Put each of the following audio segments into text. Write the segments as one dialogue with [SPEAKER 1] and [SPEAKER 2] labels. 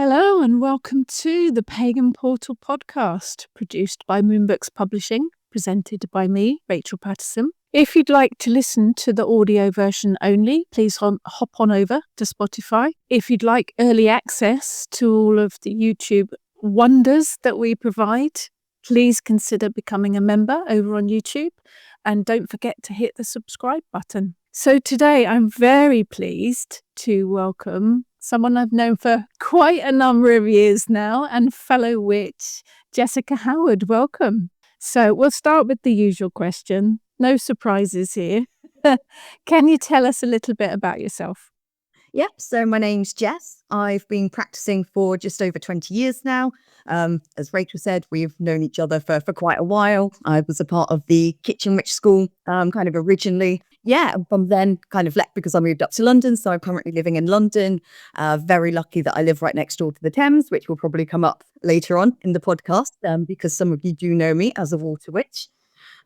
[SPEAKER 1] Hello and welcome to the Pagan Portal podcast, produced by Moonbooks Publishing, presented by me, Rachel Patterson. If you'd like to listen to the audio version only, please hop on over to Spotify. If you'd like early access to all of the YouTube wonders that we provide, please consider becoming a member over on YouTube, and don't forget to hit the subscribe button. So today I'm very pleased to welcome someone I've known for quite a number of years now, and fellow witch, Jessica Howard. Welcome. So we'll start with the usual question. No surprises here. Can you tell us a little bit about yourself?
[SPEAKER 2] Yep, so my name's Jess. I've been practicing for just over 20 years now. As Rachel said, we've known each other for quite a while. I was a part of the Kitchen Witch School kind of originally. Yeah, and from then kind of left because I moved up to London. So I'm currently living in London. Very lucky that I live right next door to the Thames, which will probably come up later on in the podcast because some of you do know me as a water witch.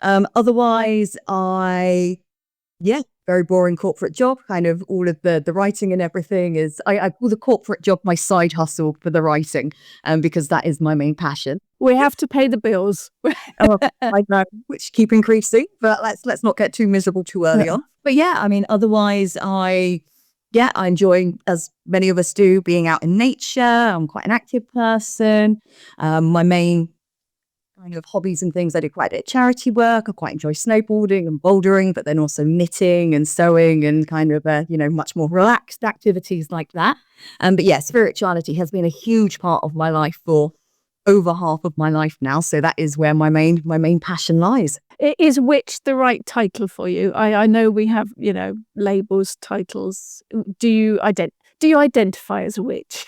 [SPEAKER 2] Otherwise, very boring corporate job, kind of all of the writing and everything is, I call the corporate job my side hustle for the writing, because that is my main passion.
[SPEAKER 1] We have to pay the bills.
[SPEAKER 2] I know, which keep increasing, but let's not get too miserable too early on. But yeah, I mean, otherwise I enjoy, as many of us do, being out in nature. I'm quite an active person. My main kind of hobbies and things, I do quite a bit of charity work. I quite enjoy snowboarding and bouldering, but then also knitting and sewing and kind of much more relaxed activities like that. But yeah, spirituality has been a huge part of my life for over half of my life now, so that is where my main passion lies.
[SPEAKER 1] Is witch the right title for you? I know we have labels, titles. Do you identify as a witch?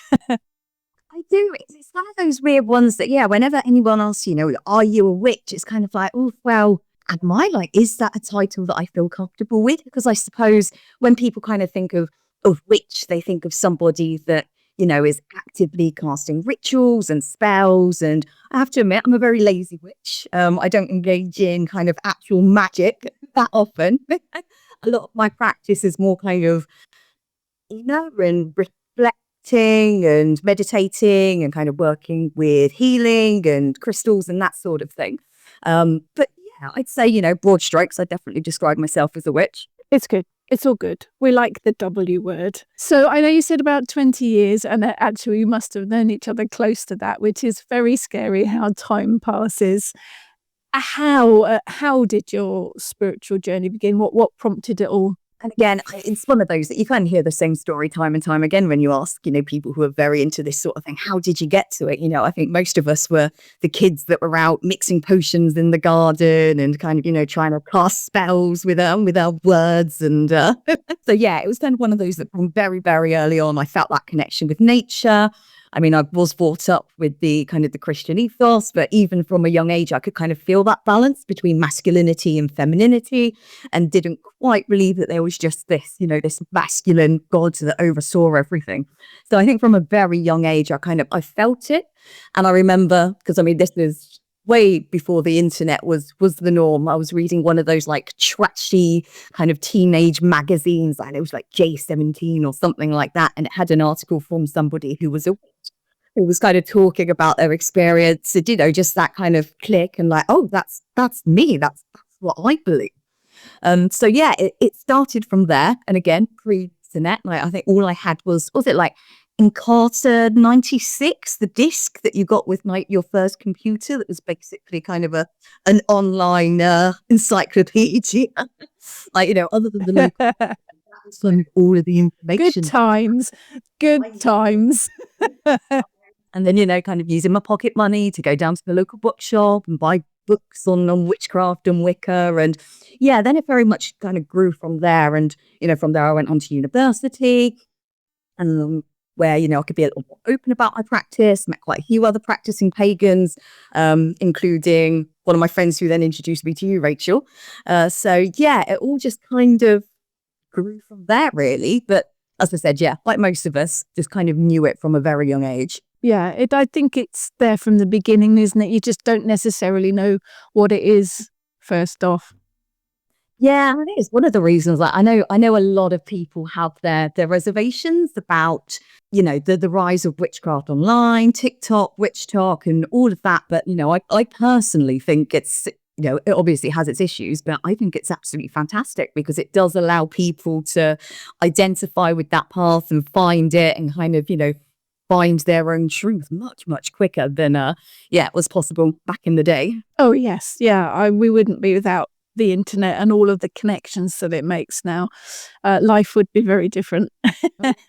[SPEAKER 2] I do. It's one of those weird ones that, whenever anyone asks, are you a witch? It's kind of like, oh, well, am I? Like, is that a title that I feel comfortable with? Because I suppose when people kind of think of witch, they think of somebody that, is actively casting rituals and spells. And I have to admit, I'm a very lazy witch. I don't engage in kind of actual magic that often. A lot of my practice is more kind of inner and reflecting and meditating and kind of working with healing and crystals and that sort of thing. But yeah, I'd say, broad strokes, I definitely describe myself as a witch.
[SPEAKER 1] It's good. It's all good. We like the W word. So I know you said about 20 years, and actually you must have known each other close to that, which is very scary how time passes. How did your spiritual journey begin? What prompted it all?
[SPEAKER 2] And again, it's one of those that you kind of hear the same story time and time again when you ask, people who are very into this sort of thing, how did you get to it? I think most of us were the kids that were out mixing potions in the garden and kind of, trying to cast spells with our words. And so, yeah, it was then one of those that from very, very early on, I felt that connection with nature. I mean, I was brought up with the kind of the Christian ethos, but even from a young age, I could kind of feel that balance between masculinity and femininity and didn't quite believe that there was just this, this masculine God that oversaw everything. So I think from a very young age, I felt it. And I remember, because I mean, this is way before the internet was the norm. I was reading one of those like trashy kind of teenage magazines, and it was like J17 or something like that. And it had an article from somebody who was kind of talking about their experience. It, just that kind of click and like, oh, that's me. That's what I believe. So yeah, it started from there. And again, pre-internet, like I think all I had was it like Encarta 96, the disc that you got with like your first computer that was basically kind of an online encyclopedia. Like, other than the local, that was like all of the information.
[SPEAKER 1] Good times.
[SPEAKER 2] And then, kind of using my pocket money to go down to the local bookshop and buy books on witchcraft and Wicca. And yeah, then it very much kind of grew from there. And, from there I went on to university and where, I could be a little more open about my practice, met quite a few other practicing pagans, including one of my friends who then introduced me to you, Rachel. So yeah, it all just kind of grew from there really. But as I said, yeah, like most of us, just kind of knew it from a very young age.
[SPEAKER 1] Yeah, I think it's there from the beginning, isn't it? You just don't necessarily know what it is first off.
[SPEAKER 2] Yeah, I think it's one of the reasons. Like, I know a lot of people have their reservations about, the rise of witchcraft online, TikTok, witch talk, and all of that. But I personally think it's, it obviously has its issues, but I think it's absolutely fantastic because it does allow people to identify with that path and find it and kind of, find their own truth much, much quicker than it was possible back in the day.
[SPEAKER 1] Oh yes, yeah. We wouldn't be without the internet and all of the connections that it makes now. Life would be very different.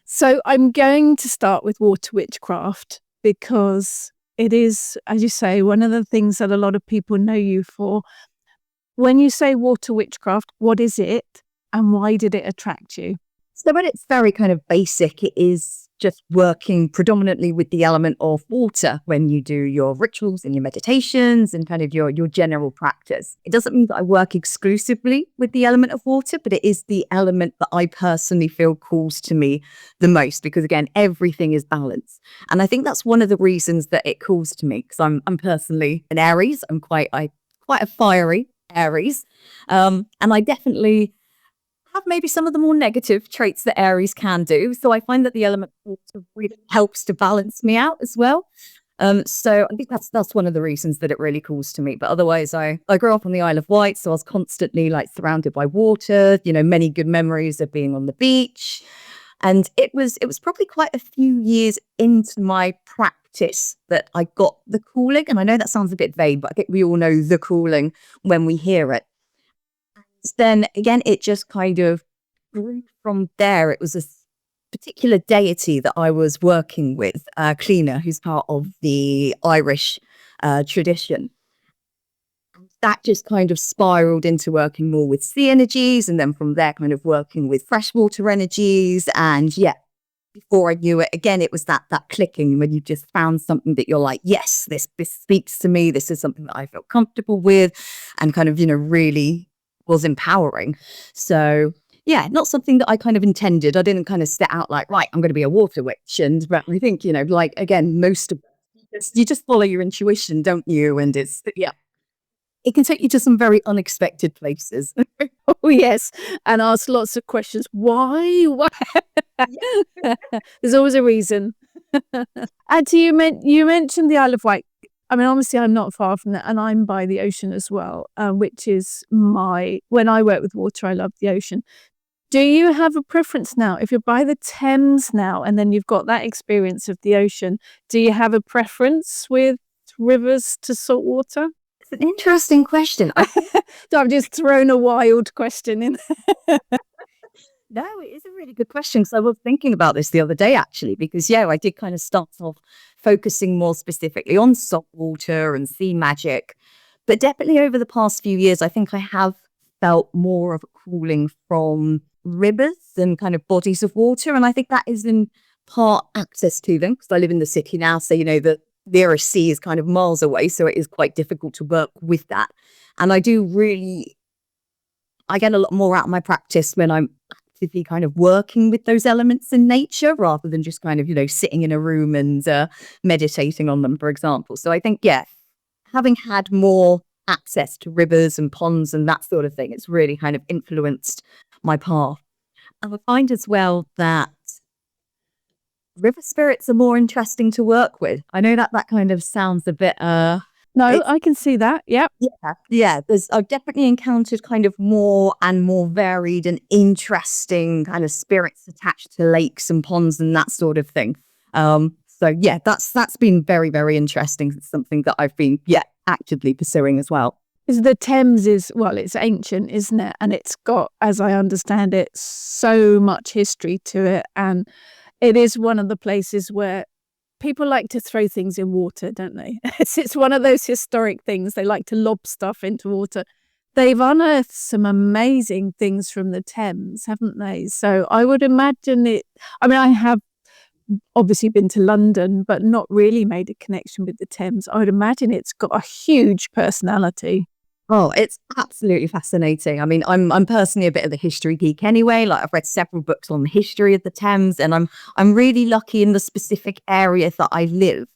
[SPEAKER 1] So I'm going to start with water witchcraft because it is, as you say, one of the things that a lot of people know you for. When you say water witchcraft, what is it and why did it attract you?
[SPEAKER 2] So when it's very kind of basic, it is just working predominantly with the element of water when you do your rituals and your meditations and kind of your general practice. It doesn't mean that I work exclusively with the element of water, but it is the element that I personally feel calls to me the most because again, everything is balance. And I think that's one of the reasons that it calls to me because I'm personally an Aries. I'm quite a fiery Aries. And I definitely have maybe some of the more negative traits that Aries can do. So I find that the element of water really helps to balance me out as well. So I think that's one of the reasons that it really calls to me. But otherwise, I grew up on the Isle of Wight, so I was constantly like surrounded by water. Many good memories of being on the beach, and it was probably quite a few years into my practice that I got the calling. And I know that sounds a bit vague, but I think we all know the calling when we hear it. Then again, it just kind of grew from there. It was a particular deity that I was working with, Cleaner, who's part of the Irish tradition. That just kind of spiraled into working more with sea energies, and then from there, kind of working with freshwater energies. And yeah, before I knew it, again, it was that clicking when you just found something that you're like, yes, this speaks to me. This is something that I feel comfortable with, and kind of really was empowering. So yeah, not something that I kind of intended. I didn't kind of set out like, right, I'm going to be a water witch. But I think, like, again, most of you just follow your intuition, don't you? And it can take you to some very unexpected places.
[SPEAKER 1] Oh yes, and ask lots of questions. Why? There's always a reason. And you mentioned the Isle of Wight. I mean, obviously, I'm not far from that, and I'm by the ocean as well, which is when I work with water, I love the ocean. Do you have a preference now? If you're by the Thames now, and then you've got that experience of the ocean, do you have a preference with rivers to salt water?
[SPEAKER 2] It's an interesting question.
[SPEAKER 1] I've just thrown a wild question in.
[SPEAKER 2] No, it is a really good question. So I was thinking about this the other day, actually, because I did kind of start off focusing more specifically on salt water and sea magic. But definitely over the past few years, I think I have felt more of a calling from rivers and kind of bodies of water. And I think that is in part access to them because I live in the city now. So, the nearest sea is kind of miles away. So it is quite difficult to work with that. And I get a lot more out of my practice when I'm actively kind of working with those elements in nature rather than just kind of, sitting in a room and meditating on them, for example. So I think, having had more access to rivers and ponds and that sort of thing, it's really kind of influenced my path. And I find as well that river spirits are more interesting to work with. I know that kind of sounds a bit
[SPEAKER 1] No, I can see that. Yep.
[SPEAKER 2] Yeah. I've definitely encountered kind of more and more varied and interesting kind of spirits attached to lakes and ponds and that sort of thing. So yeah, that's been very, very interesting. It's something that I've been actively pursuing as well.
[SPEAKER 1] Is the Thames it's ancient, isn't it? And it's got, as I understand it, so much history to it, and it is one of the places where people like to throw things in water, don't they? It's one of those historic things. They like to lob stuff into water. They've unearthed some amazing things from the Thames, haven't they? So I would imagine it. I mean, I have obviously been to London, but not really made a connection with the Thames. I would imagine it's got a huge personality.
[SPEAKER 2] Oh, it's absolutely fascinating. I mean, I'm personally a bit of a history geek anyway. Like I've read several books on the history of the Thames, and I'm really lucky in the specific area that I live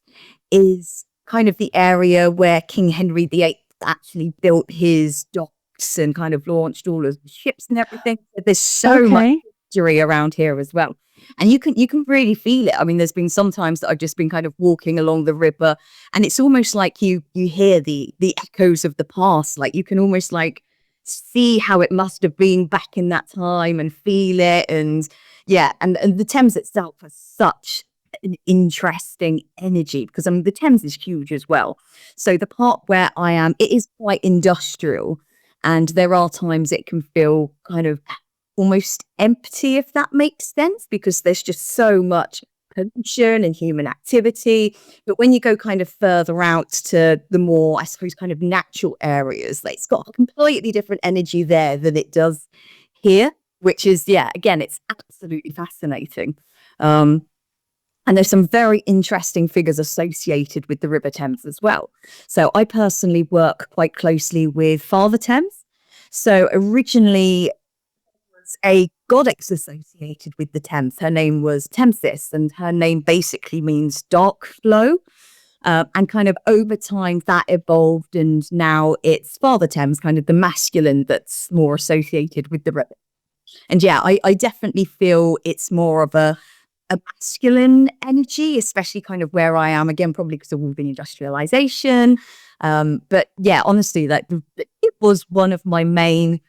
[SPEAKER 2] is kind of the area where King Henry VIII actually built his docks boats and kind of launched all of the ships and everything. There's so much history around here as well. And you can really feel it. I mean, there's been some times that I've just been kind of walking along the river, and it's almost like you hear the echoes of the past. Like you can almost like see how it must have been back in that time and feel it. And yeah, and the Thames itself has such an interesting energy, because I mean the Thames is huge as well. So the part where I am, it is quite industrial, and there are times it can feel kind of almost empty, if that makes sense, because there's just so much pollution and human activity. But when you go kind of further out to the more, I suppose, kind of natural areas, like it's got a completely different energy there than it does here, which is, yeah, again, it's absolutely fascinating. And there's some very interesting figures associated with the River Thames as well. So I personally work quite closely with Father Thames. So originally a goddess associated with the Thames. Her name was Temsis, and her name basically means dark flow. And kind of over time that evolved, and now it's Father Thames, kind of the masculine that's more associated with the river. And yeah, I definitely feel it's more of a masculine energy, especially kind of where I am, again, probably because of all the industrialization. But yeah, honestly, like it was one of my main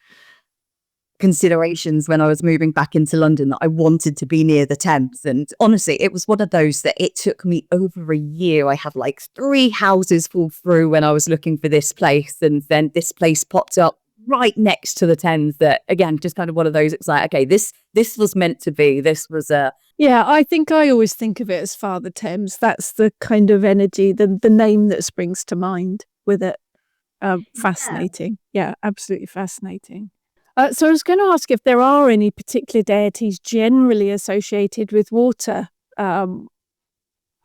[SPEAKER 2] considerations when I was moving back into London, that I wanted to be near the Thames. And honestly, it was one of those that it took me over a year. I had like 3 houses fall through when I was looking for this place, and then this place popped up right next to the Thames. That again, just kind of one of those, it's like, okay, this was meant to be. This was a
[SPEAKER 1] Yeah, I think I always think of it as Father Thames. That's the kind of energy, the name that springs to mind with it. Fascinating. Yeah, absolutely fascinating. So I was going to ask if there are any particular deities generally associated with water. And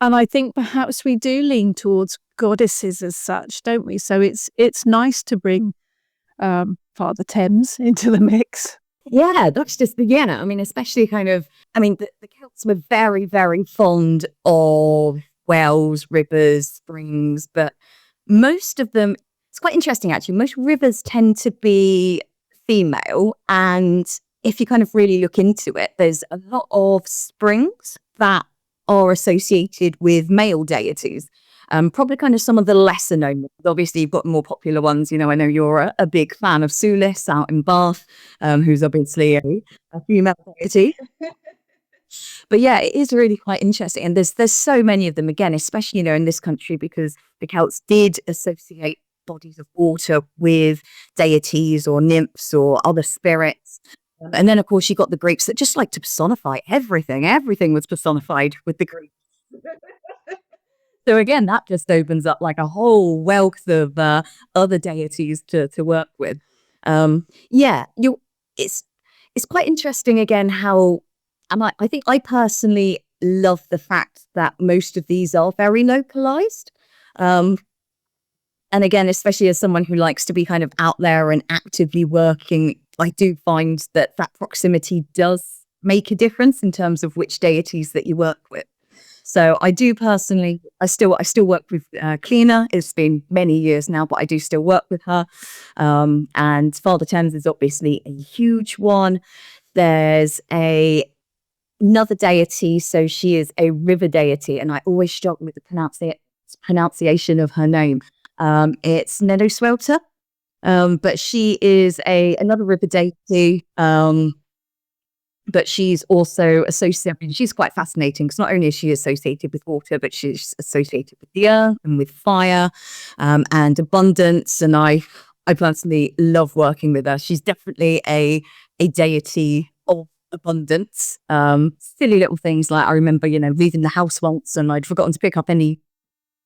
[SPEAKER 1] I think perhaps we do lean towards goddesses as such, don't we? So it's nice to bring Father Thames into the mix.
[SPEAKER 2] Yeah, that's just, I mean, especially kind of, I mean, the Celts were very, very fond of wells, rivers, springs, but most of them, it's quite interesting actually, most rivers tend to be female. And if you kind of really look into it, there's a lot of springs that are associated with male deities. Probably kind of some of the lesser known. Obviously, you've got more popular ones. You know, I know you're a big fan of Sulis out in Bath, who's obviously a female deity. But yeah, it is really quite interesting. And there's so many of them, again, especially, you know, in this country, because the Celts did associate bodies of water with deities or nymphs or other spirits. And then, of course, you got the Greeks that just like to personify everything. Everything was personified with the Greeks. So again, that just opens up like a whole wealth of other deities to work with. Yeah, it's quite interesting again how, and I think I personally love the fact that most of these are very localized. And again, especially as someone who likes to be kind of out there and actively working, I do find that proximity does make a difference in terms of which deities that you work with. So I do personally, I still work with Cleaner. It's been many years now, but I do still work with her. And Father Thames is obviously a huge one. There's another deity, so she is a river deity, and I always struggle with the pronunciation of her name. It's Nedo Swelter, but she is another river deity. But she's also associated, she's quite fascinating, because not only is she associated with water, but she's associated with the earth and with fire, and abundance. And I personally love working with her. She's definitely a deity of abundance. Silly little things like, I remember, you know, leaving the house once and I'd forgotten to pick up any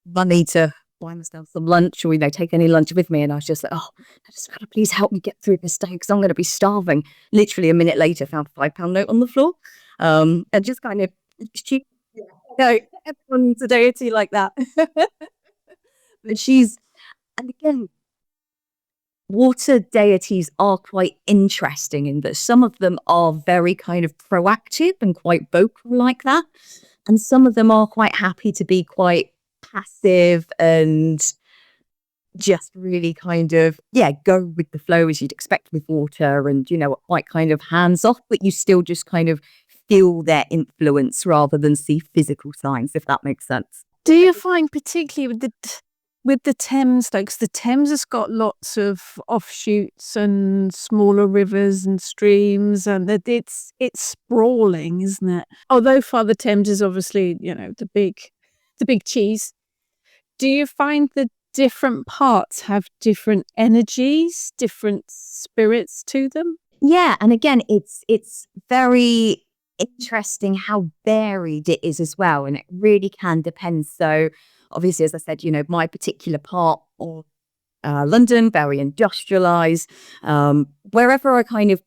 [SPEAKER 2] money to buy myself some lunch, or, you know, take any lunch with me. And I was just like, oh, I just gotta please help me get through this day, because I'm going to be starving. Literally a minute later, found a £5 note on the floor. And just kind of, you know, everyone needs a deity like that. But and again, water deities are quite interesting in that some of them are very kind of proactive and quite vocal like that. And some of them are quite happy to be quite passive and just really kind of, go with the flow as you'd expect with water, and, quite kind of hands off, but you still just kind of feel their influence rather than see physical signs, if that makes sense.
[SPEAKER 1] Do you find particularly with the Thames, though, 'cause the Thames has got lots of offshoots and smaller rivers and streams, and that it's sprawling, isn't it? Although Father Thames is obviously, the big cheese. Do you find the different parts have different energies, different spirits to them?
[SPEAKER 2] Yeah, and again, it's very interesting how varied it is as well, and it really can depend. So, obviously, as I said, my particular part of London, very industrialized. Wherever I kind of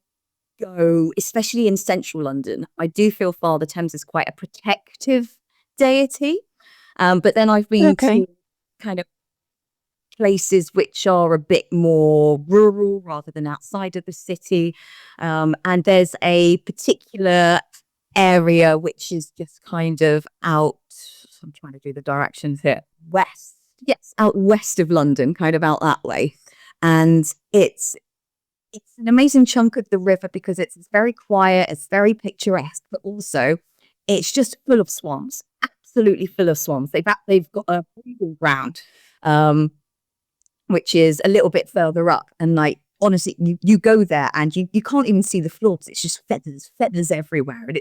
[SPEAKER 2] go, especially in central London, I do feel Father Thames is quite a protective deity. But then I've been
[SPEAKER 1] Okay.
[SPEAKER 2] to kind of places which are a bit more rural rather than outside of the city. And there's a particular area which is just kind of out, I'm trying to do the directions here, west. Yes, out west of London, kind of out that way. And it's an amazing chunk of the river because it's very quiet, it's very picturesque, but also it's just full of swans, absolutely full of swans. They've got a breeding ground, which is a little bit further up, and like honestly, you go there and you can't even see the floors. It's just feathers everywhere, and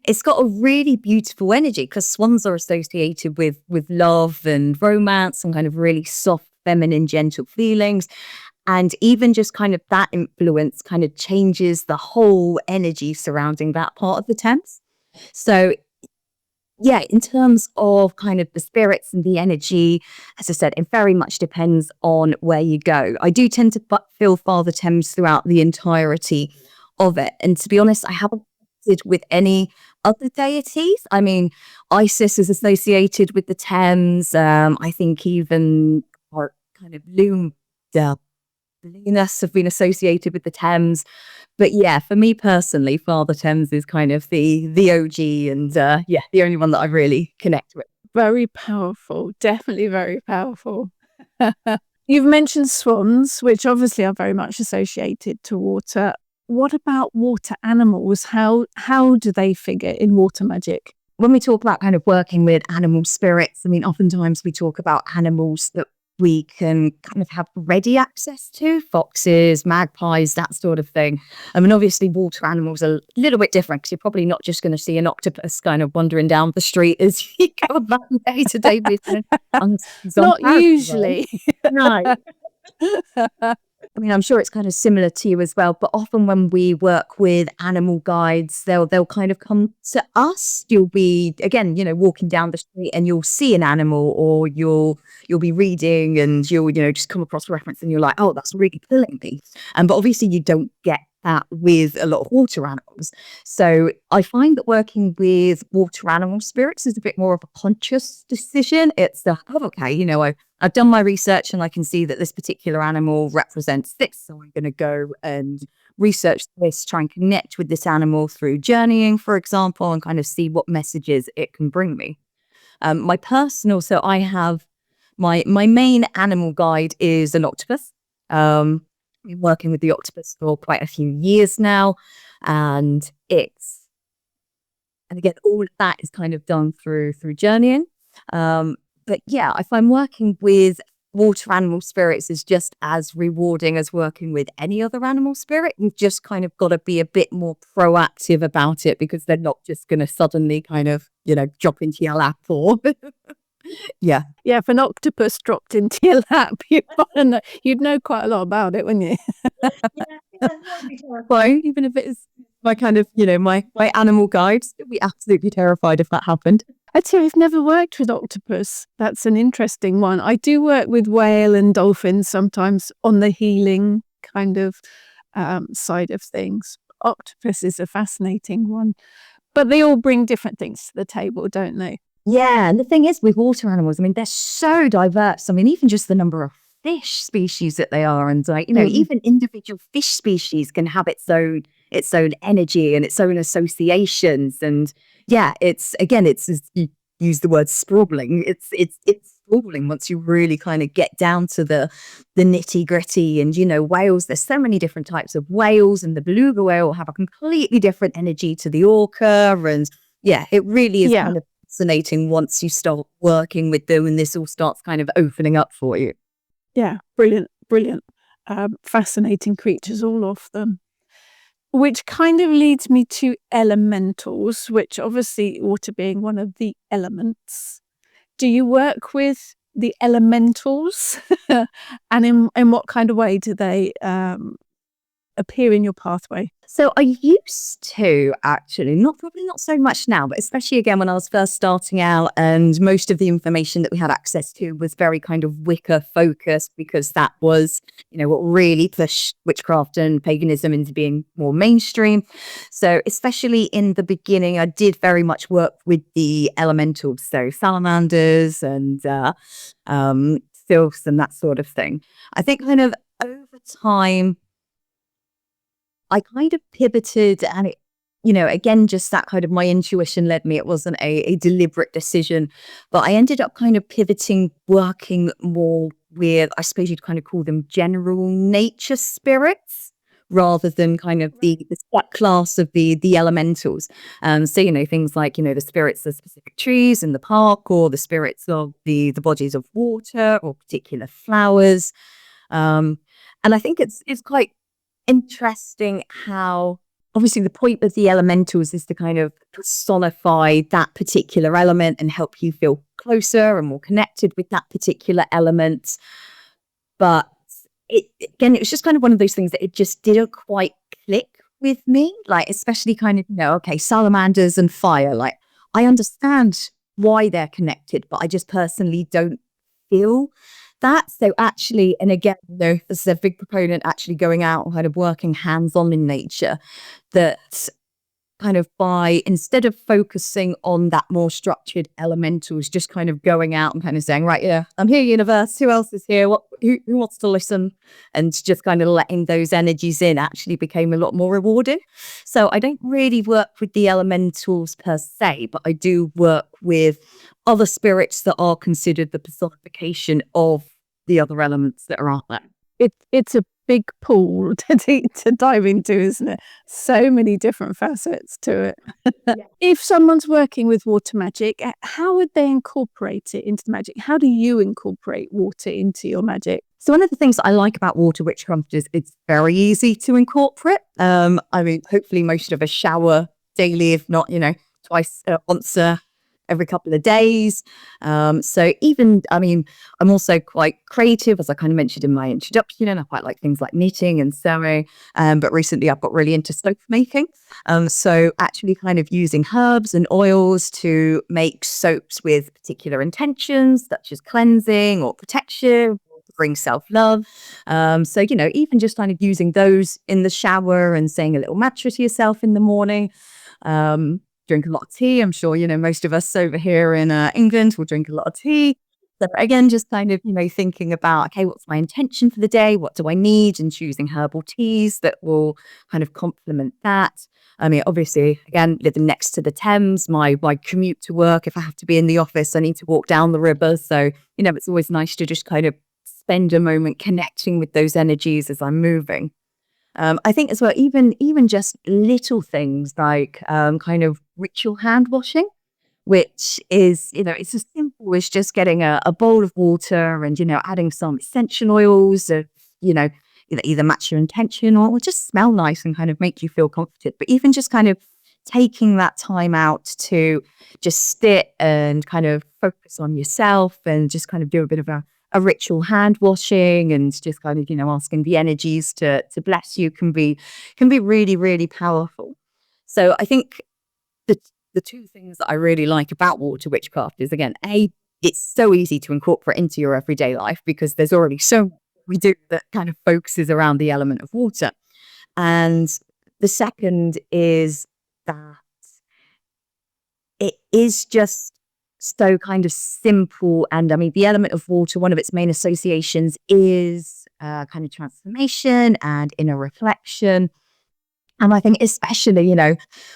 [SPEAKER 2] it's got a really beautiful energy because swans are associated with love and romance and kind of really soft, feminine, gentle feelings. And even just kind of that influence kind of changes the whole energy surrounding that part of the Thames. So, yeah, in terms of kind of the spirits and the energy, as I said, it very much depends on where you go. I do tend to feel Father Thames throughout the entirety of it. And to be honest, I haven't connected with any other deities. I mean, Isis is associated with the Thames. I think even our kind of Venus have been associated with the Thames. But yeah, for me personally, Father Thames is kind of the OG, and the only one that I really connect with.
[SPEAKER 1] Very powerful, definitely very powerful. You've mentioned swans, which obviously are very much associated to water. What about water animals? How do they figure in water magic?
[SPEAKER 2] When we talk about kind of working with animal spirits, I mean, oftentimes we talk about animals that we can kind of have ready access to, foxes, magpies, that sort of thing. I mean, obviously water animals are a little bit different because you're probably not just going to see an octopus kind of wandering down the street as you go about day-to-day business.
[SPEAKER 1] Not usually.
[SPEAKER 2] No. I mean, I'm sure it's kind of similar to you as well, but often when we work with animal guides, they'll kind of come to us. You'll be, again, walking down the street and you'll see an animal, or you'll be reading and you'll, just come across a reference and you're like, oh, that's really pulling me. But obviously you don't get that with a lot of water animals. So I find that working with water animal spirits is a bit more of a conscious decision. It's I've done my research and I can see that this particular animal represents this. So I'm going to go and research this, try and connect with this animal through journeying, for example, and kind of see what messages it can bring me. So I have my main animal guide is an octopus. Been working with the octopus for quite a few years now, and again, all of that is kind of done through journeying. But yeah, I find working with water animal spirits is just as rewarding as working with any other animal spirit. You've just kind of got to be a bit more proactive about it because they're not just going to suddenly kind of, drop into your lap or yeah.
[SPEAKER 1] Yeah, if an octopus dropped into your lap, you'd know quite a lot about it, wouldn't you?
[SPEAKER 2] Well, even if it is my kind of, my animal guides, I'd be absolutely terrified if that happened.
[SPEAKER 1] Actually, I've never worked with octopus. That's an interesting one. I do work with whale and dolphins sometimes on the healing kind of side of things. Octopus is a fascinating one. But they all bring different things to the table, don't they?
[SPEAKER 2] Yeah, and the thing is with water animals, I mean, they're so diverse. I mean, even just the number of fish species that they are, and even individual fish species can have its own energy and its own associations. And yeah, it's as you use the word sprawling. It's enthralling once you really kind of get down to the nitty gritty. And, whales, there's so many different types of whales, and the beluga whale will have a completely different energy to the orca. And yeah, it really is kind of fascinating once you start working with them and this all starts kind of opening up for you.
[SPEAKER 1] Yeah, brilliant. Fascinating creatures, all of them. Which kind of leads me to elementals, which obviously water being one of the elements. Do you work with the elementals? And in what kind of way do they appear in your pathway?
[SPEAKER 2] So I used to, actually, probably not so much now, but especially again when I was first starting out, and most of the information that we had access to was very kind of Wicca focused, because that was, what really pushed witchcraft and paganism into being more mainstream. So especially in the beginning, I did very much work with the elementals, so salamanders and sylphs and that sort of thing. I think kind of over time, I kind of pivoted, and it, again, just that kind of my intuition led me. It wasn't a deliberate decision, but I ended up kind of pivoting, working more with, I suppose you'd kind of call them general nature spirits, rather than kind of the class of the elementals. So, things like, the spirits of specific trees in the park, or the spirits of the bodies of water or particular flowers. And I think it's quite interesting how, obviously, the point of the elementals is to kind of personify that particular element and help you feel closer and more connected with that particular element. But it was just kind of one of those things that it just didn't quite click with me, like, especially kind of, okay, salamanders and fire, like, I understand why they're connected, but I just personally don't feel that. So actually, and again, this is a big proponent actually going out and kind of working hands-on in nature, that kind of by, instead of focusing on that more structured elementals, just kind of going out and kind of saying, right, yeah, I'm here, universe, who else is here? Who wants to listen? And just kind of letting those energies in actually became a lot more rewarding. So I don't really work with the elementals per se, but I do work with other spirits that are considered the personification of the other elements that are out there.
[SPEAKER 1] It's a big pool to dive into, isn't it? So many different facets to it. Yeah. If someone's working with water magic, how would they incorporate it into the magic? How do you incorporate water into your magic?
[SPEAKER 2] So one of the things that I like about water witchcraft is it's very easy to incorporate. I mean, hopefully most of us shower daily, if not, twice, once every couple of days. So even, I mean, I'm also quite creative, as I kind of mentioned in my introduction, and I quite like things like knitting and sewing. But recently I've got really into soap making. So actually kind of using herbs and oils to make soaps with particular intentions, such as cleansing or protection, bring self-love. So, even just kind of using those in the shower and saying a little mantra to yourself in the morning. Drink a lot of tea. I'm sure, most of us over here in England will drink a lot of tea. So again, just kind of, thinking about, okay, what's my intention for the day? What do I need? And choosing herbal teas that will kind of complement that. I mean, obviously, again, living next to the Thames, my commute to work, if I have to be in the office, I need to walk down the river. So, it's always nice to just kind of spend a moment connecting with those energies as I'm moving. I think as well, even just little things like kind of ritual hand washing, which is, it's as simple as just getting a bowl of water and, adding some essential oils of, either match your intention or just smell nice and kind of make you feel comforted. But even just kind of taking that time out to just sit and kind of focus on yourself and just kind of do a bit of a ritual hand washing and just kind of, asking the energies to bless you can be really, really powerful. So I think the two things that I really like about water witchcraft is, again, it's so easy to incorporate into your everyday life because there's already so much we do that kind of focuses around the element of water. And the second is that it is just so kind of simple. And I mean, the element of water, one of its main associations is kind of transformation and inner reflection. And I think especially,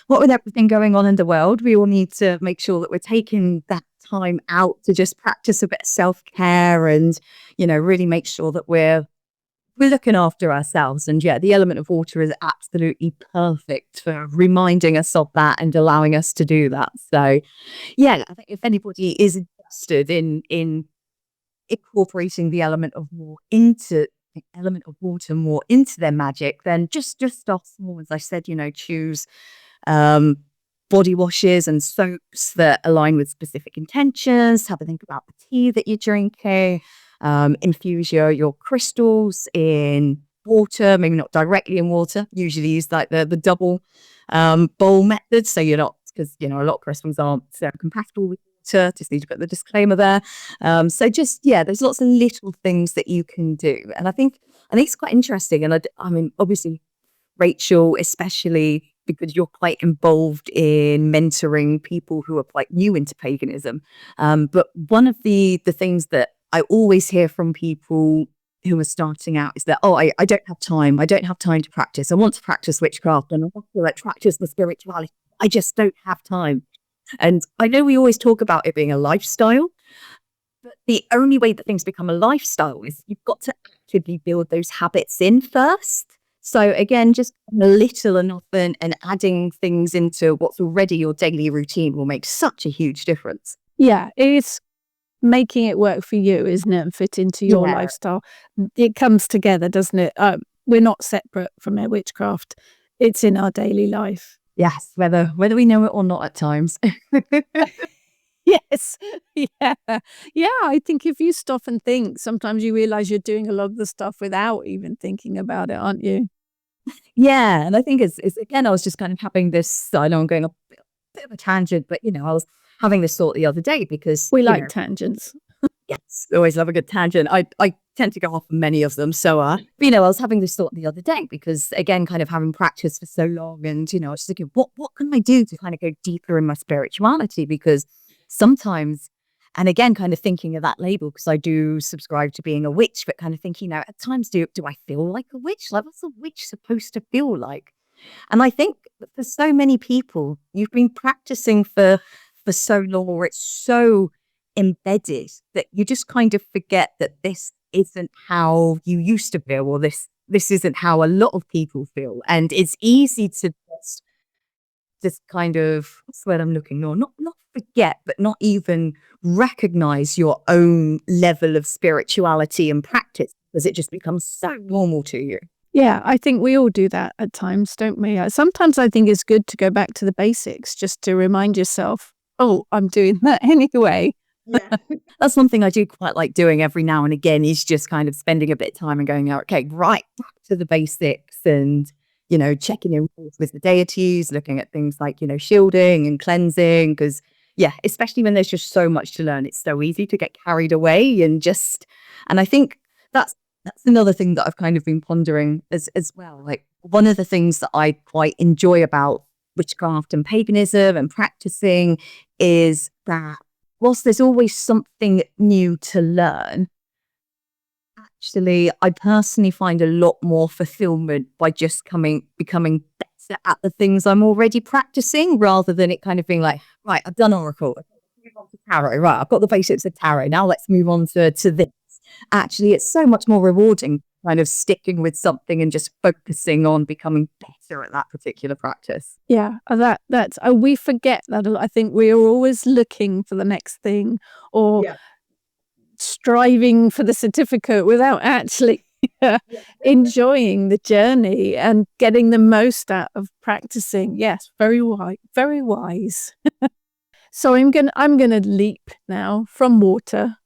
[SPEAKER 2] what with everything going on in the world, we all need to make sure that we're taking that time out to just practice a bit of self-care and, really make sure that we're looking after ourselves. And yeah, the element of water is absolutely perfect for reminding us of that and allowing us to do that. So yeah, I think if anybody is interested in incorporating the element of water more into their magic, then just start small. As I said, choose um, body washes and soaps that align with specific intentions. Have a think about the tea that you're drinking. Infuse your crystals in water, maybe not directly in water. Usually use like the double bowl method, so you're not, because a lot of crystals aren't compatible with water. Just need to put the disclaimer there. So just there's lots of little things that you can do, and I think it's quite interesting. And I mean, obviously, Rachel, especially because you're quite involved in mentoring people who are quite new into paganism. But one of the things that I always hear from people who are starting out is that, I don't have time. I don't have time to practice. I want to practice witchcraft and I want to practice the spirituality. I just don't have time. And I know we always talk about it being a lifestyle, but the only way that things become a lifestyle is you've got to actively build those habits in first. So again, just a little and often, and adding things into what's already your daily routine will make such a huge difference.
[SPEAKER 1] Yeah, it's making it work for you, isn't it? And fit into your lifestyle. It comes together, doesn't it? We're not separate from our witchcraft. It's in our daily life.
[SPEAKER 2] Yes, whether we know it or not at times.
[SPEAKER 1] Yes. Yeah. Yeah. I think if you stop and think, sometimes you realize you're doing a lot of the stuff without even thinking about it, aren't you?
[SPEAKER 2] Yeah. And I think it's again, I was just kind of having this, I know I'm going a bit of a tangent, but I was having this thought the other day because
[SPEAKER 1] we like tangents.
[SPEAKER 2] Yes, always love a good tangent. I tend to go off on many of them. So, but, I was having this thought the other day because, again, kind of having practiced for so long, and I was thinking, what can I do to kind of go deeper in my spirituality? Because sometimes, and again, kind of thinking of that label, because I do subscribe to being a witch, but kind of thinking now, at times, do I feel like a witch? Like, what's a witch supposed to feel like? And I think that for so many people, you've been practicing for so long, or it's so embedded that you just kind of forget that this isn't how you used to feel, or this isn't how a lot of people feel. And it's easy to just kind of, what's the word I'm looking for? Not forget, but not even recognize your own level of spirituality and practice, because it just becomes so normal to you.
[SPEAKER 1] Yeah, I think we all do that at times, don't we? Sometimes I think it's good to go back to the basics just to remind yourself, oh, I'm doing that anyway.
[SPEAKER 2] Yeah. That's one thing I do quite like doing every now and again, is just kind of spending a bit of time and going, okay, right, back to the basics, and, checking in with the deities, looking at things like, shielding and cleansing, because especially when there's just so much to learn, it's so easy to get carried away and I think that's another thing that I've kind of been pondering as well. Like, one of the things that I quite enjoy about witchcraft and paganism and practicing is that whilst there's always something new to learn, actually, I personally find a lot more fulfillment by just becoming better at the things I'm already practicing, rather than it kind of being like, right, I've done Oracle, move on to Tarot, right, I've got the basics of Tarot, now let's move on to this. Actually, it's so much more rewarding kind of sticking with something and just focusing on becoming better at that particular practice.
[SPEAKER 1] Yeah, that's we forget that. I think we are always looking for the next thing, or striving for the certificate without actually enjoying the journey and getting the most out of practicing. Yes, very wise, very wise. So I'm gonna leap now from water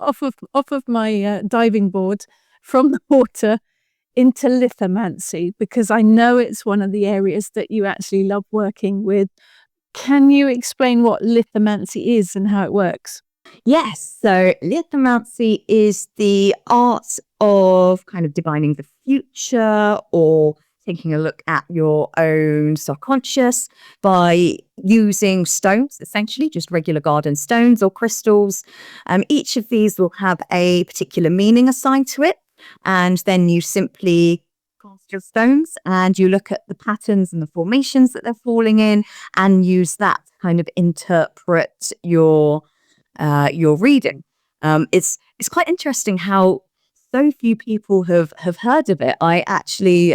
[SPEAKER 1] off of my diving board, from the water into lithomancy, because I know it's one of the areas that you actually love working with. Can you explain what lithomancy is and how it works?
[SPEAKER 2] Yes. So lithomancy is the art of kind of divining the future, or taking a look at your own subconscious by using stones, essentially just regular garden stones or crystals. Each of these will have a particular meaning assigned to it. And then you simply cast your stones and you look at the patterns and the formations that they're falling in and use that to kind of interpret your reading. It's quite interesting how so few people have heard of it. I actually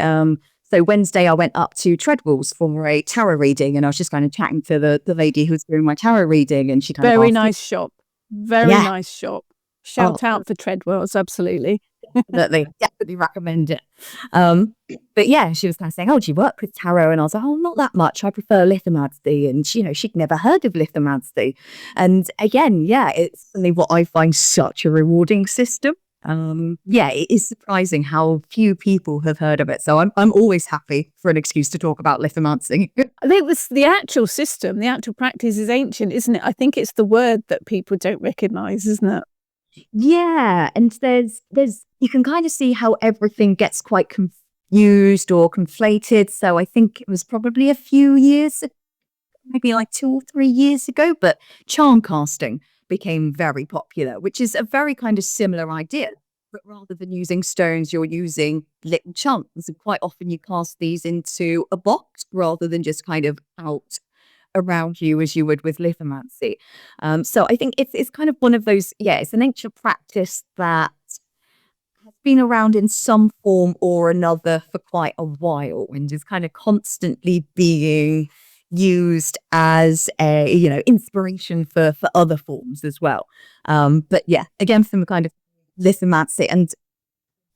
[SPEAKER 2] so Wednesday I went up to Treadwell's for a tarot reading, and I was just kind of chatting to the lady who's doing my tarot reading, and she kind of
[SPEAKER 1] Very
[SPEAKER 2] asked,
[SPEAKER 1] nice shop. Very
[SPEAKER 2] yeah,
[SPEAKER 1] nice shop. Shout out for Treadwell's, absolutely.
[SPEAKER 2] definitely recommend it. But yeah, she was kind of saying, "Oh, do you work with tarot?" And I was like, "Oh, not that much. I prefer lithomancy." And she'd never heard of lithomancy. And again, yeah, it's certainly what I find such a rewarding system. Yeah, it is surprising how few people have heard of it. So I'm always happy for an excuse to talk about lithomancy.
[SPEAKER 1] I think the actual system, the actual practice is ancient, isn't it? I think it's the word that people don't recognise, isn't it?
[SPEAKER 2] Yeah, and there's you can kind of see how everything gets quite confused or conflated. So I think it was probably a few years, maybe like 2 or 3 years ago, but charm casting became very popular, which is a very kind of similar idea. But rather than using stones, you're using little charms. And quite often you cast these into a box rather than just kind of out around you as you would with lithomancy. So I think it's kind of one of those, yeah, it's an ancient practice that has been around in some form or another for quite a while and is kind of constantly being used as a, inspiration for other forms as well. But yeah, again, from kind of lithomancy. And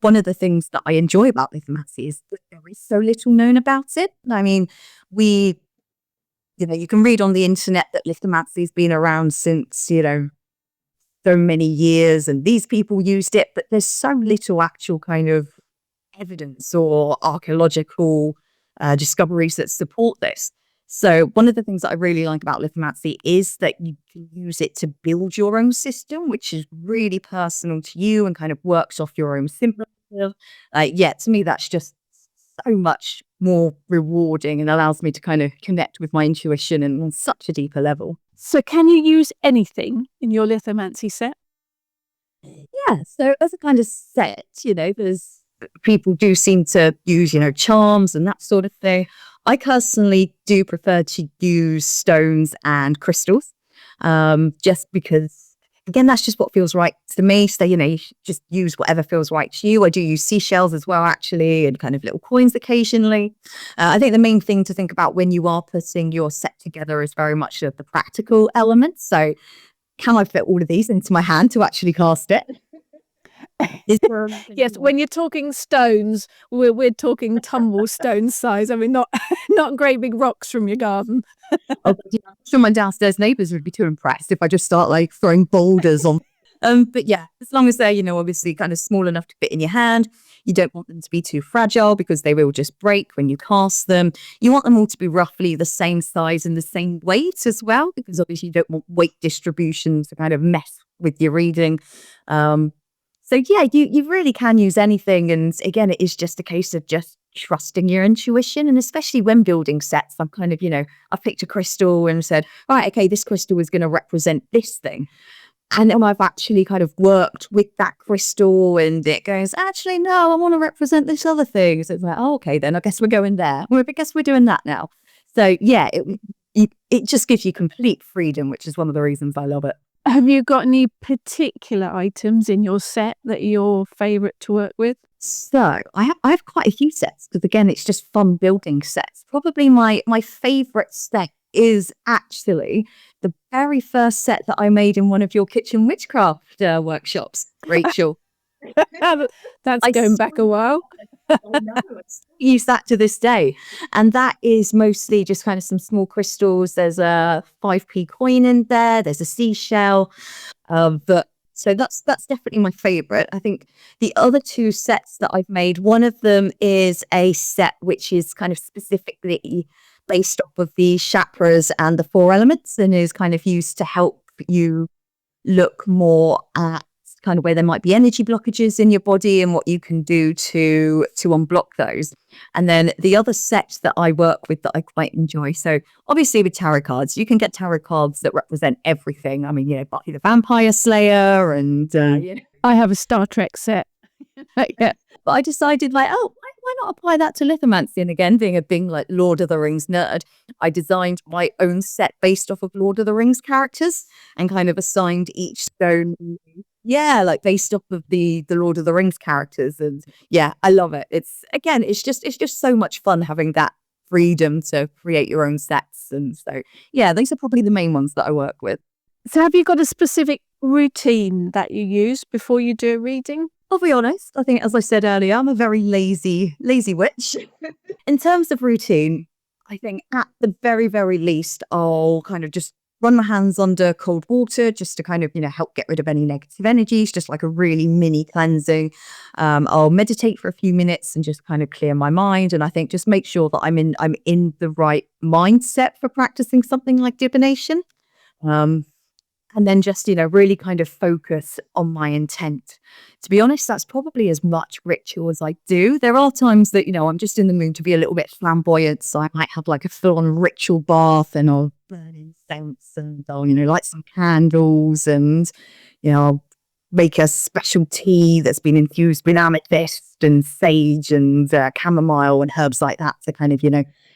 [SPEAKER 2] one of the things that I enjoy about lithomancy is that there is so little known about it. I mean, you can read on the internet that lithomancy has been around since, so many years and these people used it, but there's so little actual kind of evidence or archaeological discoveries that support this. So one of the things that I really like about lithomancy is that you can use it to build your own system, which is really personal to you and kind of works off your own symbol. Yeah, to me, that's just so much more rewarding and allows me to kind of connect with my intuition and on such a deeper level.
[SPEAKER 1] So can you use anything in your lithomancy set?
[SPEAKER 2] Yeah, so as a kind of set, there's people do seem to use, charms and that sort of thing. I personally do prefer to use stones and crystals, just because, again, that's just what feels right to me. So, you just use whatever feels right to you. I do use seashells as well, actually, and kind of little coins occasionally. I think the main thing to think about when you are putting your set together is very much the practical element. So can I fit all of these into my hand to actually cast it?
[SPEAKER 1] Yes, when you're talking stones, we're talking tumble stone size. I mean, not great big rocks from your garden.
[SPEAKER 2] I'm sure my downstairs neighbours would be too impressed if I just start like throwing boulders on. But yeah, as long as they're, obviously kind of small enough to fit in your hand, you don't want them to be too fragile because they will just break when you cast them. You want them all to be roughly the same size and the same weight as well, because obviously you don't want weight distribution to kind of mess with your reading. So yeah, you really can use anything. And again, it is just a case of just trusting your intuition. And especially when building sets, I'm kind of, I've picked a crystal and said, right, okay, this crystal is going to represent this thing. And then I've actually kind of worked with that crystal and it goes, actually, no, I want to represent this other thing. So it's like, oh, okay, then I guess we're going there. Well, I guess we're doing that now. So yeah, it just gives you complete freedom, which is one of the reasons I love it.
[SPEAKER 1] Have you got any particular items in your set that are your favourite to work with?
[SPEAKER 2] So I have quite a few sets because again, it's just fun building sets. Probably my favourite set is actually the very first set that I made in one of your kitchen witchcraft workshops, Rachel.
[SPEAKER 1] That's going back a while.
[SPEAKER 2] I use that to this day, and that is mostly just kind of some small crystals. There's a 5p coin in there. There's a seashell, but so that's definitely my favorite. I think the other two sets that I've made, one of them is a set which is kind of specifically based off of the chakras and the 4 elements, and is kind of used to help you look more at kind of where there might be energy blockages in your body and what you can do to unblock those. And then the other set that I work with that I quite enjoy. So obviously with tarot cards, you can get tarot cards that represent everything. I mean, Buffy the Vampire Slayer and
[SPEAKER 1] I have a Star Trek set.
[SPEAKER 2] Yeah. But I decided why why not apply that to lithomancy? And again, being like Lord of the Rings nerd, I designed my own set based off of Lord of the Rings characters and kind of assigned each stone. Yeah, like based off of the Lord of the Rings characters. And yeah, I love it. It's just so much fun having that freedom to create your own sets. And so yeah, these are probably the main ones that I work with.
[SPEAKER 1] So have you got a specific routine that you use before you do a reading?
[SPEAKER 2] I'll be honest, I think, as I said earlier, I'm a very lazy witch. In terms of routine, I think at the very, very least, I'll kind of just run my hands under cold water just to kind of, help get rid of any negative energies, just like a really mini cleansing. I'll meditate for a few minutes and just kind of clear my mind. And I think just make sure that I'm in the right mindset for practicing something like divination. And then just, really kind of focus on my intent. To be honest, that's probably as much ritual as I do. There are times that, I'm just in the mood to be a little bit flamboyant. So I might have like a full-on ritual bath and I'll burn incense and I'll, light some candles and, I'll make a special tea that's been infused with amethyst and sage and chamomile and herbs like that to kind of,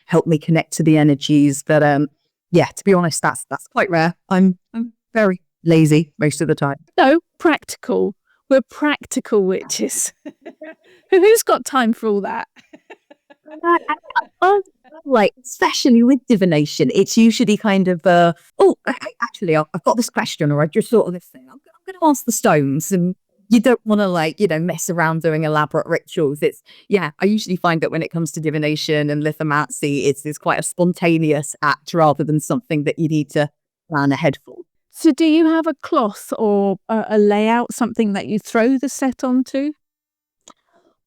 [SPEAKER 2] help me connect to the energies. But yeah, to be honest, that's quite rare. I'm very lazy most of the time.
[SPEAKER 1] No, practical. We're practical witches. Who's got time for all that?
[SPEAKER 2] Like, especially with divination, it's usually kind of, actually, I've got this question, or I just thought of this thing. I'm going to ask the stones, and you don't want to mess around doing elaborate rituals. I usually find that when it comes to divination and lithomancy, it's quite a spontaneous act rather than something that you need to plan ahead for.
[SPEAKER 1] So do you have a cloth or a layout, something that you throw the set onto?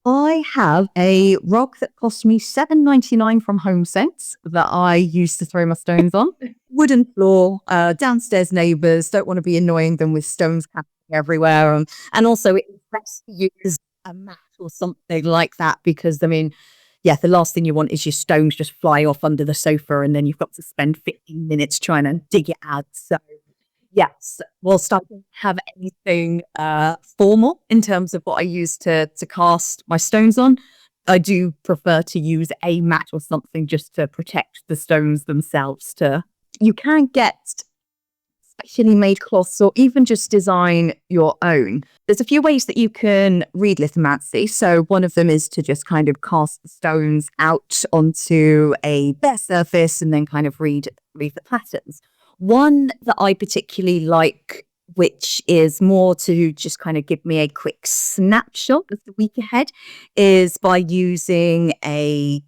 [SPEAKER 2] I have a rug that cost me $7.99 from HomeSense that I use to throw my stones on. Wooden floor, downstairs neighbours, don't want to be annoying them with stones happening everywhere. And also it's best to use a mat or something like that because, the last thing you want is your stones just fly off under the sofa and then you've got to spend 15 minutes trying to dig it out. So yes, whilst I don't have anything formal in terms of what I use to cast my stones on, I do prefer to use a mat or something just to protect the stones themselves. You can get specially made cloths or even just design your own. There's a few ways that you can read lithomancy. So one of them is to just kind of cast the stones out onto a bare surface and then kind of read the patterns. One that I particularly like, which is more to just kind of give me a quick snapshot of the week ahead, is by using a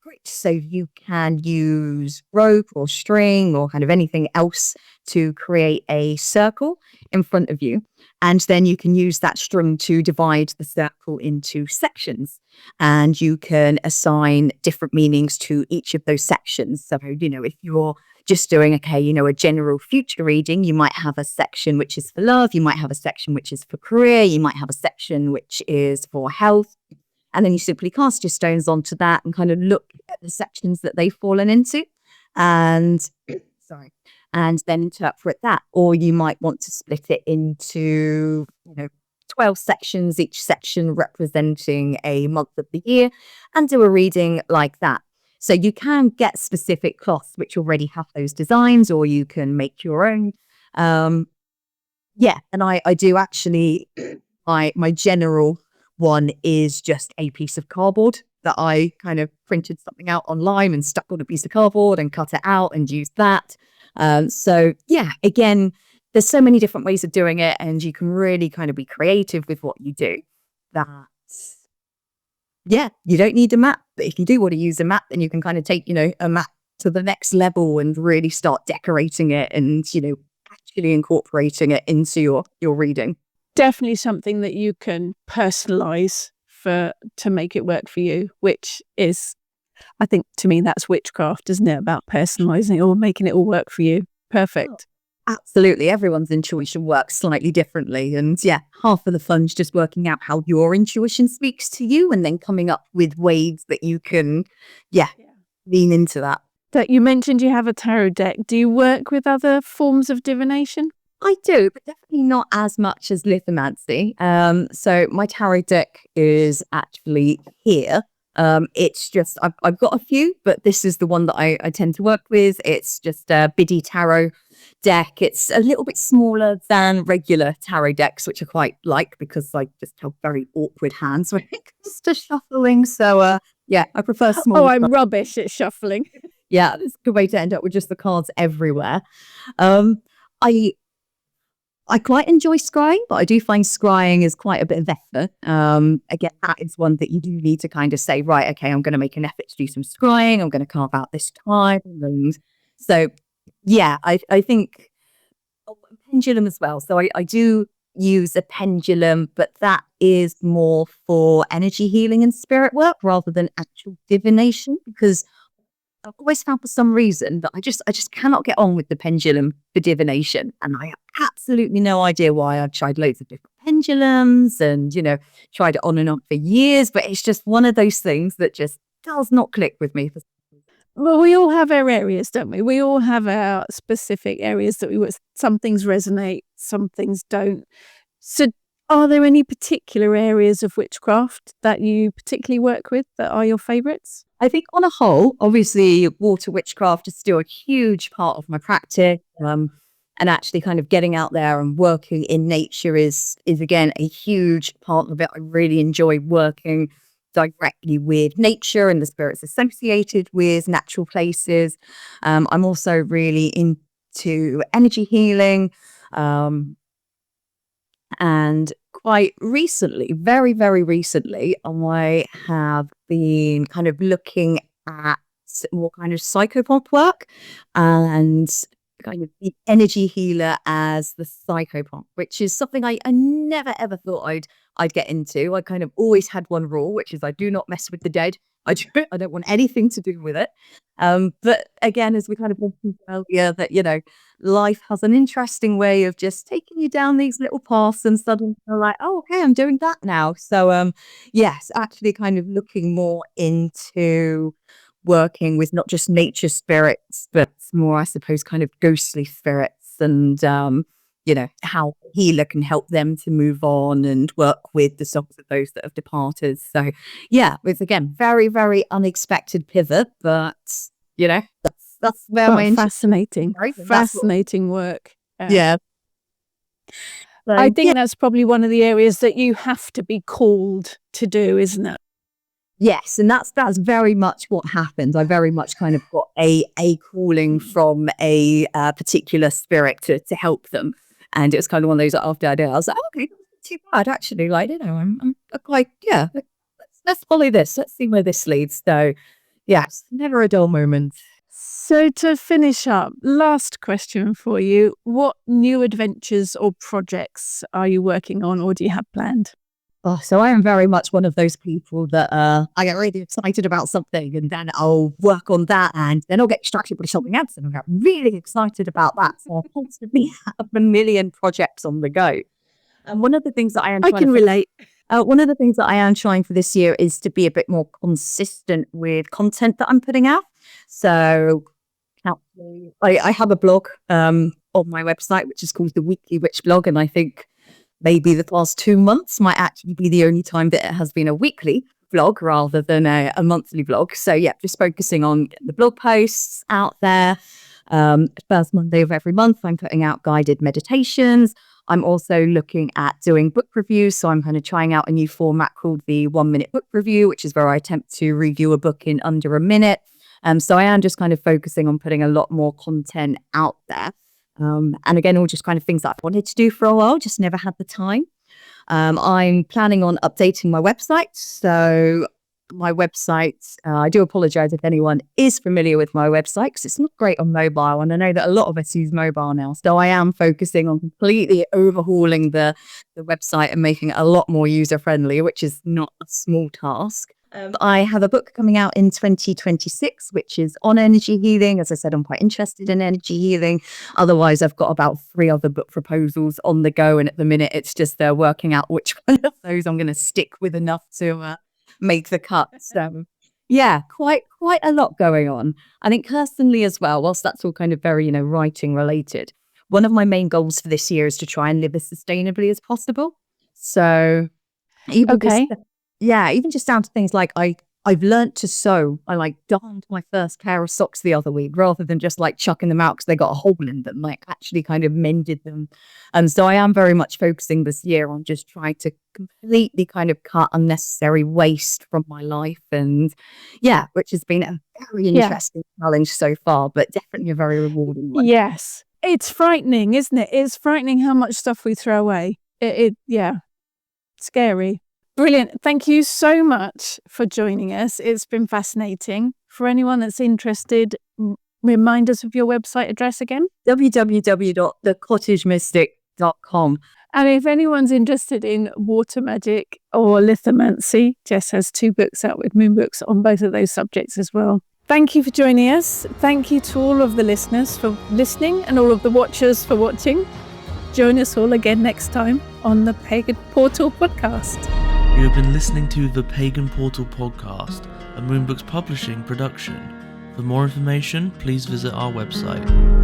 [SPEAKER 2] grid. So you can use rope or string or kind of anything else to create a circle in front of you. And then you can use that string to divide the circle into sections. And you can assign different meanings to each of those sections. So, if you're just doing, a general future reading, you might have a section which is for love, you might have a section which is for career, you might have a section which is for health. And then you simply cast your stones onto that and kind of look at the sections that they've fallen into and then interpret that. Or you might want to split it into, 12 sections, each section representing a month of the year, and do a reading like that. So you can get specific cloths which already have those designs, or you can make your own. And I do actually, my general one is just a piece of cardboard that I kind of printed something out online and stuck on a piece of cardboard and cut it out and used that. Again, there's so many different ways of doing it, and you can really kind of be creative with what you do. You don't need a map, but if you do want to use a map, then you can kind of take, a map to the next level and really start decorating it and, actually incorporating it into your reading.
[SPEAKER 1] Definitely something that you can personalize to make it work for you, which is, I think, to me, that's witchcraft, isn't it? About personalizing or making it all work for you. Perfect.
[SPEAKER 2] Absolutely. Everyone's intuition works slightly differently. And half of the fun's just working out how your intuition speaks to you and then coming up with ways that you can, lean into that.
[SPEAKER 1] That you mentioned you have a tarot deck. Do you work with other forms of divination?
[SPEAKER 2] I do, but definitely not as much as lithomancy. So my tarot deck is actually here. It's just, I've got a few, but this is the one that I tend to work with. It's just a Biddy Tarot deck. It's a little bit smaller than regular tarot decks, which I quite like because I just have very awkward hands when it comes to shuffling. So, yeah, I prefer small.
[SPEAKER 1] Oh, I'm rubbish at shuffling.
[SPEAKER 2] Yeah, it's a good way to end up with just the cards everywhere. Um, I I quite enjoy scrying, but I do find scrying is quite a bit of effort. Again, that is one that you do need to kind of say, right, okay, I'm going to make an effort to do some scrying. I'm going to carve out this time. And so, yeah, I think pendulum as well. So I do use a pendulum, but that is more for energy healing and spirit work rather than actual divination, because I've always found for some reason that I just cannot get on with the pendulum for divination. And I have absolutely no idea why. I've tried loads of different pendulums and, tried it on and off for years, but it's just one of those things that just does not click with me.
[SPEAKER 1] Well, we all have our areas, don't we? We all have our specific areas that some things resonate, some things don't. So are there any particular areas of witchcraft that you particularly work with that are your favourites?
[SPEAKER 2] I think on a whole, obviously, water witchcraft is still a huge part of my practice. And actually kind of getting out there and working in nature is again, a huge part of it. I really enjoy working directly with nature and the spirits associated with natural places. I'm also really into energy healing. And quite recently, very, very recently, I have been kind of looking at more kind of psychopomp work and kind of the energy healer as the psychopomp, which is something I never ever thought I'd get into. I kind of always had one rule, which is I do not mess with the dead. I don't want anything to do with it. But again, as we kind of mentioned earlier, that life has an interesting way of just taking you down these little paths, and suddenly you're like, oh, okay, I'm doing that now. So, yes, actually, kind of looking more into working with not just nature spirits, but more, I suppose, kind of ghostly spirits, and how a healer can help them to move on and work with the souls of those that have departed. So yeah, it's again very, very unexpected pivot, but that's where my
[SPEAKER 1] fascinating, fascinating work.
[SPEAKER 2] Yeah. So,
[SPEAKER 1] I think that's probably one of the areas that you have to be called to do, isn't it?
[SPEAKER 2] Yes, and that's very much what happened. I very much kind of got a calling from a particular spirit to help them, and it was kind of one of those that after I did, I was like, oh, okay, that's not too bad actually. Like, I'm quite let's follow this. Let's see where this leads. So, yes, never a dull moment.
[SPEAKER 1] So to finish up, last question for you: what new adventures or projects are you working on, or do you have planned?
[SPEAKER 2] Oh, so I am very much one of those people that I get really excited about something, and then I'll work on that, and then I'll get distracted by something else, and I'll get really excited about that. So I constantly have a million projects on the go. And one of the things that
[SPEAKER 1] I can relate.
[SPEAKER 2] One of the things that I am trying for this year is to be a bit more consistent with content that I'm putting out. So I have a blog on my website, which is called the Weekly Witch Blog, and I think maybe the past 2 months might actually be the only time that it has been a weekly vlog rather than a monthly vlog. So yeah, just focusing on the blog posts out there. First Monday of every month, I'm putting out guided meditations. I'm also looking at doing book reviews. So I'm kind of trying out a new format called the 1-minute book review, which is where I attempt to review a book in under a minute. So I am just kind of focusing on putting a lot more content out there. And again, all just kind of things that I've wanted to do for a while, just never had the time. I'm planning on updating my website. So my website, I do apologize if anyone is familiar with my website, because it's not great on mobile. And I know that a lot of us use mobile now. So I am focusing on completely overhauling the website and making it a lot more user friendly, which is not a small task. I have a book coming out in 2026, which is on energy healing. As I said, I'm quite interested in energy healing. Otherwise, I've got about 3 other book proposals on the go. And at the minute, it's just working out which one of those I'm going to stick with enough to make the cut. So yeah, quite a lot going on. I think personally as well, whilst that's all kind of very, writing related, one of my main goals for this year is to try and live as sustainably as possible. So even just down to things like I I've learnt to sew. I like darned my first pair of socks the other week rather than just like chucking them out because they got a hole in them, like actually kind of mended them. And so I am very much focusing this year on just trying to completely kind of cut unnecessary waste from my life. And yeah, which has been a very interesting challenge so far, but definitely a very rewarding one.
[SPEAKER 1] Yes. It's frightening, isn't it? It's frightening how much stuff we throw away. Scary. Brilliant. Thank you so much for joining us. It's been fascinating. For anyone that's interested, remind us of your website address again.
[SPEAKER 2] www.thecottagemystic.com.
[SPEAKER 1] And if anyone's interested in water magic or lithomancy, Jess has 2 books out with Moonbooks on both of those subjects as well. Thank you for joining us. Thank you to all of the listeners for listening and all of the watchers for watching. Join us all again next time on the Pagan Portal podcast.
[SPEAKER 3] You have been listening to the Pagan Portal podcast, a Moonbooks Publishing production. For more information, please visit our website.